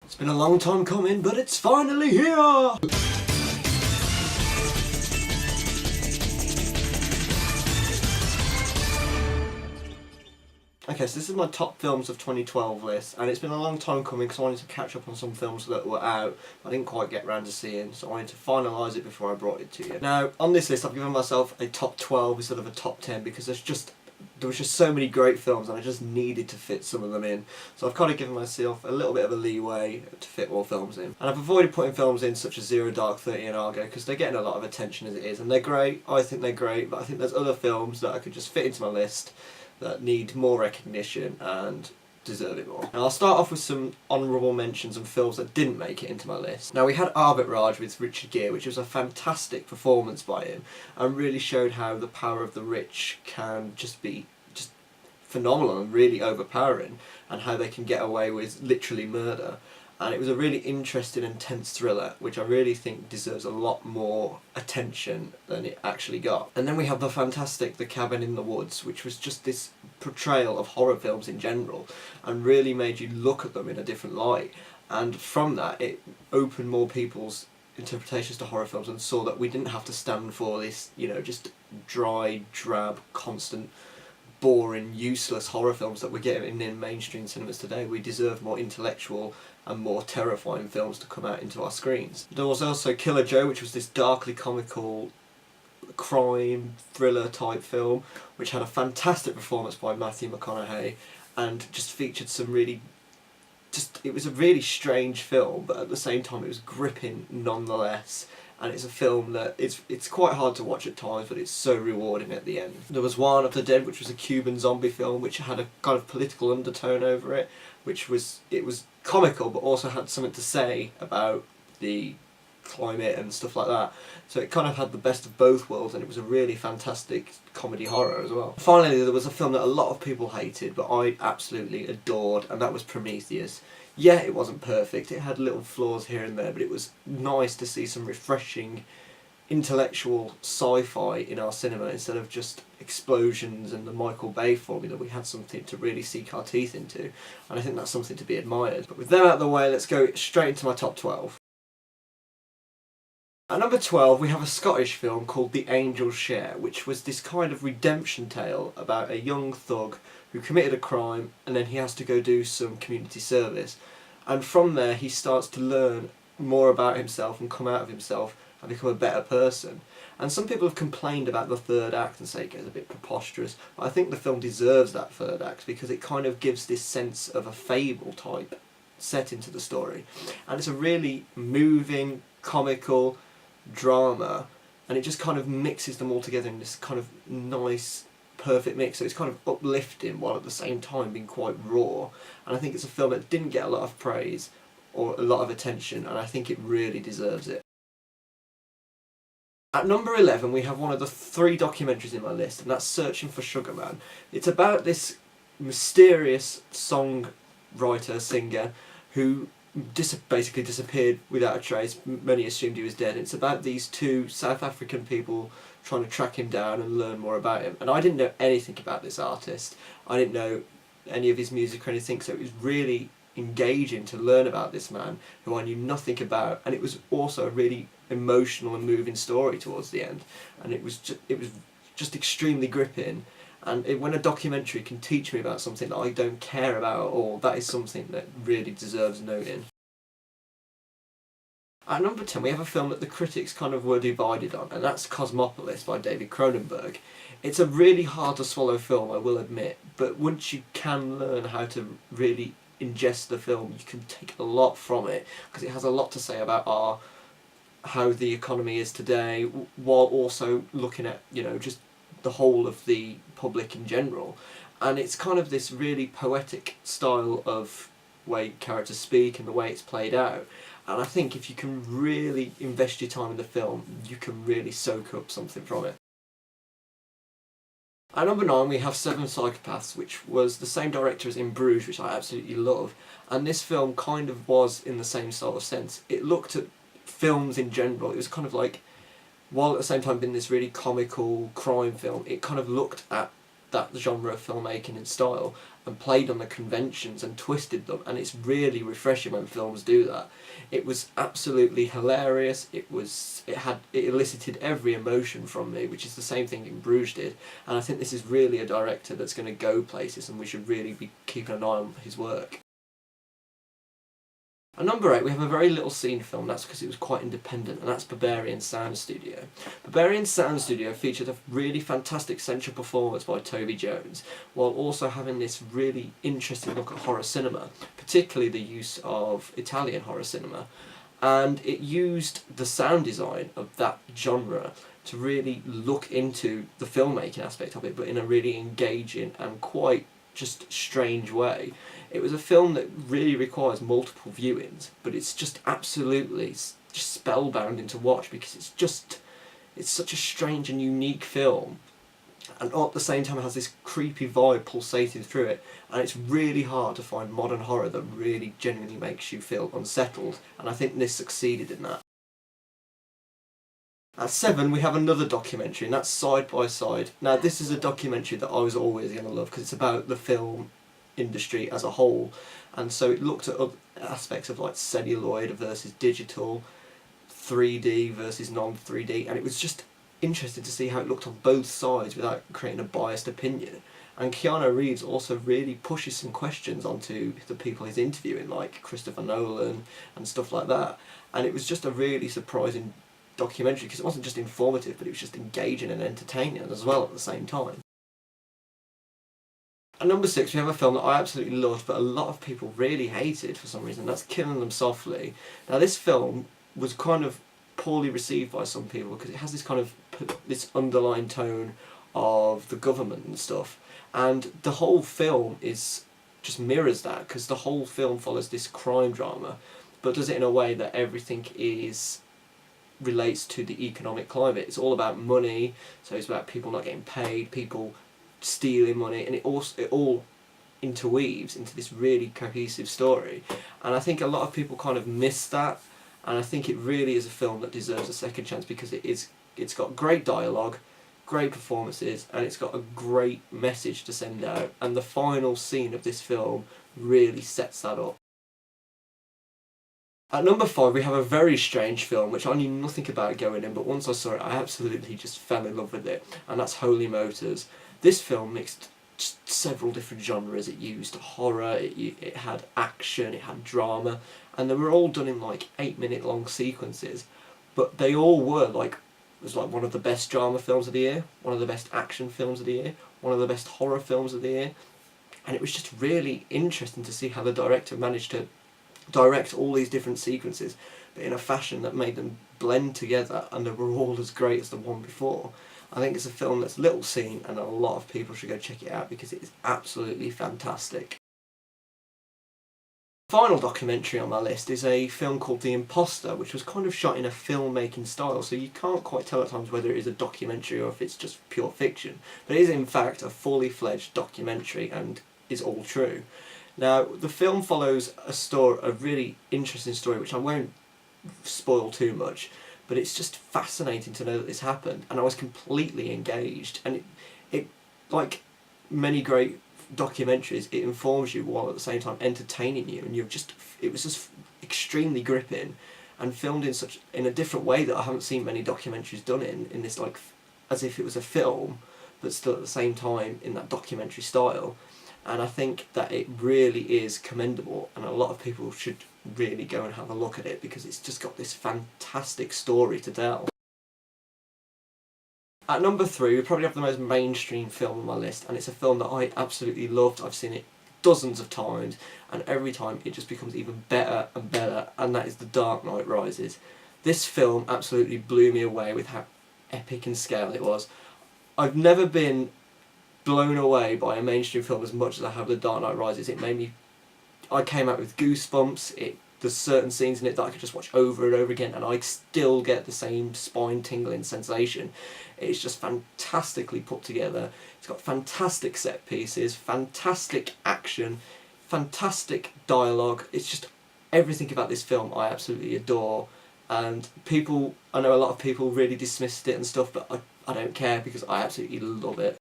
It's been a long time coming, but it's finally here! Okay, so this is my top films of 2012 list, and it's been a long time coming because I wanted to catch up on some films that were out I didn't quite get round to seeing, so I wanted to finalise it before I brought it to you. Now, on this list I've given myself a top 12 instead of a top 10 because there was just so many great films and I just needed to fit some of them in. So I've kind of given myself a little bit of a leeway to fit more films in. And I've avoided putting films in such as Zero Dark 30 and Argo because they're getting a lot of attention as it is, and they're great, I think they're great, but I think there's other films that I could just fit into my list that need more recognition and deserve it more. Now I'll start off with some honourable mentions and films that didn't make it into my list. Now we had Arbitrage with Richard Gere, which was a fantastic performance by him and really showed how the power of the rich can just be phenomenal and really overpowering, and how they can get away with literally murder. And it was a really interesting and tense thriller which I really think deserves a lot more attention than it actually got. And then we have the fantastic The Cabin in the Woods, which was just this portrayal of horror films in general and really made you look at them in a different light, and from that it opened more people's interpretations to horror films and saw that we didn't have to stand for this, you know, just dry, drab, constant, boring, useless horror films that we're getting in mainstream cinemas today. We deserve more intellectual and more terrifying films to come out into our screens. There was also Killer Joe, which was this darkly comical crime thriller type film which had a fantastic performance by Matthew McConaughey and just featured some really it was a really strange film, but at the same time it was gripping nonetheless. And it's a film that it's quite hard to watch at times, but it's so rewarding at the end. There was One of the Dead, which was a Cuban zombie film which had a kind of political undertone over it, it was comical but also had something to say about the climate and stuff like that. So it kind of had the best of both worlds, and it was a really fantastic comedy horror as well. Finally, there was a film that a lot of people hated but I absolutely adored, and that was Prometheus. Yeah, it wasn't perfect, it had little flaws here and there, but it was nice to see some refreshing intellectual sci-fi in our cinema instead of just explosions and the Michael Bay formula. We had something to really sink our teeth into, and I think that's something to be admired. But with them out of the way, let's go straight into my top 12. At number 12 we have a Scottish film called The Angel's Share, which was this kind of redemption tale about a young thug who committed a crime and then he has to go do some community service, and from there he starts to learn more about himself and come out of himself and become a better person. And some people have complained about the third act and say it gets a bit preposterous, but I think the film deserves that third act because it kind of gives this sense of a fable type set into the story, and it's a really moving, comical drama, and it just kind of mixes them all together in this kind of nice, perfect mix. So it's kind of uplifting while at the same time being quite raw, and I think it's a film that didn't get a lot of praise or a lot of attention, and I think it really deserves it. At number 11 we have one of the 3 documentaries in my list, and that's Searching for Sugarman. It's about this mysterious songwriter, singer, who basically disappeared without a trace. Many assumed he was dead. It's about these 2 South African people trying to track him down and learn more about him. And I didn't know anything about this artist. I didn't know any of his music or anything, so it was really engaging to learn about this man who I knew nothing about, and it was also a really emotional and moving story towards the end, and it was just extremely gripping. And when a documentary can teach me about something that I don't care about at all, that is something that really deserves noting. At number 10 we have a film that the critics kind of were divided on, and that's Cosmopolis by David Cronenberg. It's a really hard to swallow film, I will admit, but once you can learn how to really ingest the film, you can take a lot from it, because it has a lot to say about how the economy is today, while also looking at, you know, just the whole of the public in general. And it's kind of this really poetic style of way characters speak and the way it's played out, and I think if you can really invest your time in the film, you can really soak up something from it. At number 9 we have Seven Psychopaths, which was the same director as In Bruges, which I absolutely love, and this film kind of was in the same sort of sense. It looked at films in general, it was kind of like, while at the same time being this really comical crime film, it kind of looked at that genre of filmmaking and style and played on the conventions and twisted them, and it's really refreshing when films do that. It was absolutely hilarious. It elicited every emotion from me, which is the same thing In Bruges did, and I think this is really a director that's going to go places, and we should really be keeping an eye on his work. At number 8 we have a very little seen film, that's because it was quite independent, and that's Barbarian Science. Barbarian Science featured a really fantastic central performance by Toby Jones, while also having this really interesting look at horror cinema, particularly the use of Italian horror cinema, and it used the sound design of that genre to really look into the filmmaking aspect of it, but in a really engaging and quite just strange way. It was a film that really requires multiple viewings, but it's just absolutely just spellbinding to watch, because it's such a strange and unique film, and at the same time it has this creepy vibe pulsating through it, and it's really hard to find modern horror that really genuinely makes you feel unsettled, and I think this succeeded in that. At 7 we have another documentary, and that's Side by Side. Now this is a documentary that I was always going to love, because it's about the film industry as a whole, and so it looked at other aspects of like celluloid versus digital, 3D versus non-3D, and it was just interesting to see how it looked on both sides without creating a biased opinion. And Keanu Reeves also really pushes some questions onto the people he's interviewing, like Christopher Nolan and stuff like that, and it was just a really surprising documentary, because it wasn't just informative, but it was just engaging and entertaining as well at the same time. At number 6 we have a film that I absolutely loved, but a lot of people really hated for some reason. That's Killing Them Softly. Now this film was kind of poorly received by some people, because it has this kind of this underlying tone of the government and stuff, and the whole film just mirrors that, because the whole film follows this crime drama, but does it in a way that everything relates to the economic climate. It's all about money, so it's about people not getting paid, people stealing money, and it all interweaves into this really cohesive story, and I think a lot of people kind of miss that, and I think it really is a film that deserves a second chance, because it's got great dialogue, great performances, and it's got a great message to send out, and the final scene of this film really sets that up. At number 5 we have a very strange film which I knew nothing about going in, but once I saw it I absolutely just fell in love with it, and that's Holy Motors. This film mixed several different genres. It used horror, it had action, it had drama, and they were all done in like 8-minute long sequences, but they all were like, it was like one of the best drama films of the year, one of the best action films of the year, one of the best horror films of the year, and it was just really interesting to see how the director managed to direct all these different sequences, but in a fashion that made them blend together, and they were all as great as the one before. I think it's a film that's little seen, and a lot of people should go check it out, because it is absolutely fantastic. The final documentary on my list is a film called The Imposter, which was kind of shot in a filmmaking style, so you can't quite tell at times whether it is a documentary or if it's just pure fiction, but it is in fact a fully fledged documentary and is all true. Now the film follows a really interesting story, which I won't spoil too much, but it's just fascinating to know that this happened, and I was completely engaged, and it like many great documentaries, it informs you while at the same time entertaining you, and it was just extremely gripping, and filmed in a different way that I haven't seen many documentaries done in this, like, as if it was a film, but still at the same time in that documentary style, and I think that it really is commendable, and a lot of people should really go and have a look at it, because it's just got this fantastic story to tell. At number 3 we probably have the most mainstream film on my list, and it's a film that I absolutely loved. I've seen it dozens of times, and every time it just becomes even better and better, and that is The Dark Knight Rises. This film absolutely blew me away with how epic in scale it was. I've never been blown away by a mainstream film as much as I have The Dark Knight Rises. I came out with goosebumps. There's certain scenes in it that I could just watch over and over again, and I still get the same spine-tingling sensation. It's just fantastically put together. It's got fantastic set pieces, fantastic action, fantastic dialogue. It's just everything about this film I absolutely adore. And I know a lot of people really dismissed it and stuff, but I don't care, because I absolutely love it.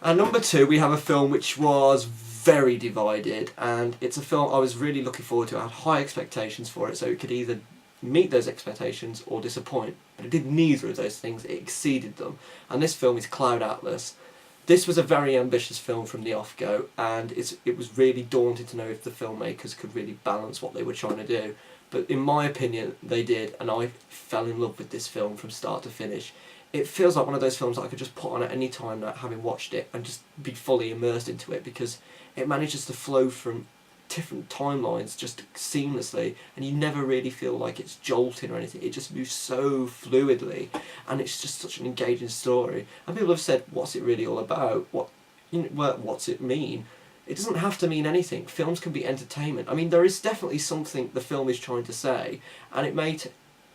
And number 2, we have a film which was very divided, and it's a film I was really looking forward to. I had high expectations for it, so it could either meet those expectations or disappoint. But it did neither of those things, it exceeded them. And this film is Cloud Atlas. This was a very ambitious film from the off-go, and it was really daunting to know if the filmmakers could really balance what they were trying to do. But in my opinion, they did, and I fell in love with this film from start to finish. It feels like one of those films that I could just put on at any time now, having watched it, and just be fully immersed into it, because it manages to flow from different timelines just seamlessly, and you never really feel like it's jolting or anything. It just moves so fluidly, and it's just such an engaging story. And people have said, what's it really all about? What's it mean? It doesn't have to mean anything. Films can be entertainment. I mean, there is definitely something the film is trying to say, and it may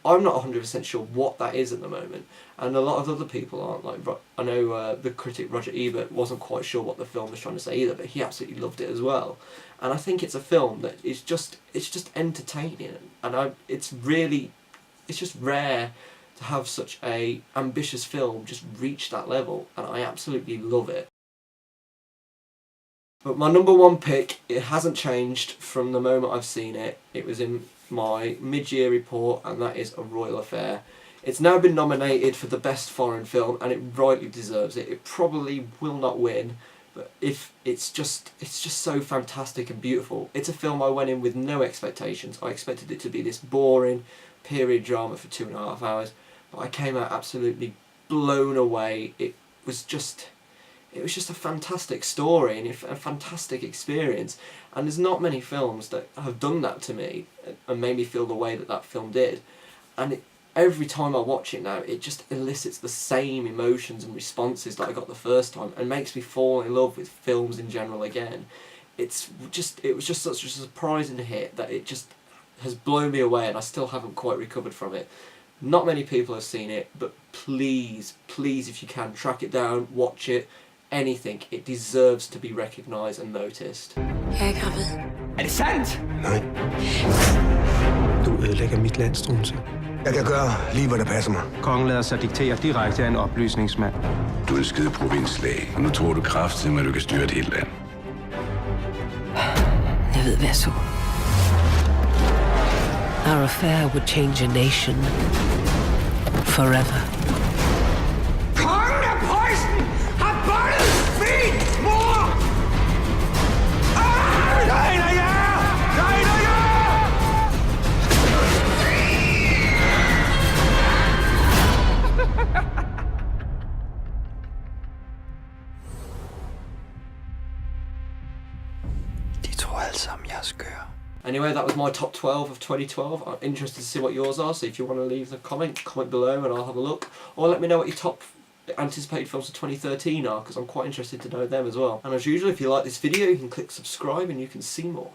I'm not 100% sure what that is at the moment, and a lot of other people aren't. Like, I know the critic Roger Ebert wasn't quite sure what the film was trying to say either, but he absolutely loved it as well. And I think it's a film that is just entertaining, and it's just rare to have such a ambitious film just reach that level, and I absolutely love it. But my number 1 pick, it hasn't changed from the moment I've seen it. It was in my mid-year report, and that is A Royal Affair. It's now been nominated for the best foreign film, and it rightly deserves it. It probably will not win, but it's just so fantastic and beautiful. It's a film I went in with no expectations. I expected it to be this boring period drama for 2.5 hours, but I came out absolutely blown away. It was just a fantastic story and a fantastic experience, and there's not many films that have done that to me and made me feel the way that film did. And every time I watch it now, it just elicits the same emotions and responses that I got the first time, and makes me fall in love with films in general again. It was just such a surprising hit that it just has blown me away, and I still haven't quite recovered from it. Not many people have seen it, but please, if you can, track it down, watch it. Anything. It deserves to be recognised and noticed. Jeg er gravid. Er det sandt? Nej. Du ødelægger mit land, Struensee. Jeg kan gøre lige, hvad der passer mig. Kongen lader sig diktere direkte af en oplysningsmand. Du er en skide provinslæge, og nu tror du kraftigt, at du kan styre et helt land. Jeg ved, hvad jeg så. Our affair would change a nation forever. Kongen af Preussen har bundet min mor! Nej, nej, ja! Nej, nej, ja! De tror alle sammen, jeg er skør. Anyway, that was my top 12 of 2012. I'm interested to see what yours are, so if you want to leave a comment below and I'll have a look. Or let me know what your top anticipated films of 2013 are, because I'm quite interested to know them as well. And as usual, if you like this video, you can click subscribe and you can see more.